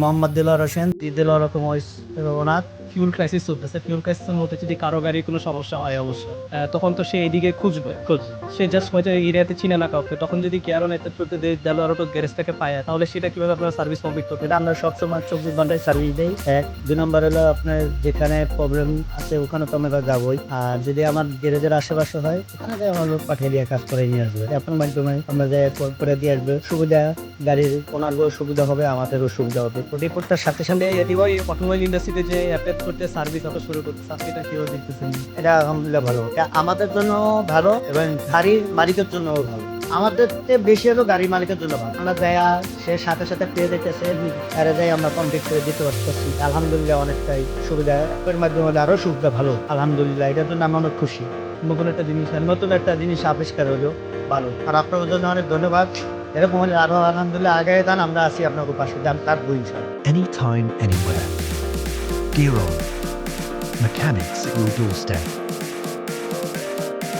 মোহাম্মদ দিলওয়ার হোসেন, দিলওয়ার রকম Raghunath. Fuel crisis চলতেছে। Fuel ক্রাইসিসের মধ্যে যদি কারো গাড়ির কোনো সমস্যা হয় অবশ্য তখন তো সে এইদিকে খুঁজবে। সে জাস্ট হয়তো এরিয়াতে চিনে না কাউকে। তখন যদি কেয়ারন নেতৃত্বে দেলোয়ার অটো গ্যারেজ থেকে পায়, তাহলে সেটা কিভাবে আপনার সার্ভিস কমপ্লিট করবে? এটা আমরা সবসময় 24 ঘন্টায় সার্ভিস দিই। 2 নম্বর হলো আপনার যেখানে প্রবলেম আছে ওখানে তো আমরা যাবোই। আর যদি আমার গ্যারেজের আশেপাশে হয় ওখানে যাই আমার লোক পাঠিয়ে দিয়ে কাজ করে নিয়ে আসবে। আপনার মাধ্যমে আমরা যাই করে দিয়ে আসবে। সুবিধা, গাড়ির ওনারও সুবিধা হবে, আমাদেরও সুবিধা হবে। রিপোর্টটার সাথে সাথে অটোমোবাইল ইন্ডাস্ট্রিতে যে অ্যাপ্লাই করতে সার্ভিস অটো শুরু করতে সেটা কিভাবে দেখতেছেন? এটা আলহামদুলিল্লাহ ভালো। এটা আমাদের জন্য ভালো এবং গাড়ির মালিকের জন্যও ভালো। আমাদের চেয়ে বেশি হলো গাড়ি মালিকের জন্য ভালো। আমরা যাই সে সাথে সাথে পেয়ে যেতেছে, আরে যাই আমরা কমপ্লিট করে দিতে পারতেছি। আলহামদুলিল্লাহ অনেকটাই সুবিধা। এর মাধ্যমে আরো সুবিধা ভালো। আলহামদুলিল্লাহ এটার জন্য আমি অনেক খুশি। নতুন একটা জিনিস আবিষ্কার হলো, ভালো। আর আপনার জন্য অনেক ধন্যবাদ। এরকম হলে আরো আলহামদুলিল্লাহ আগে যান, আমরা আছি আপনার পাশে, যান তার বই। Anytime, anywhere. Gear On. Mechanics at your doorstep.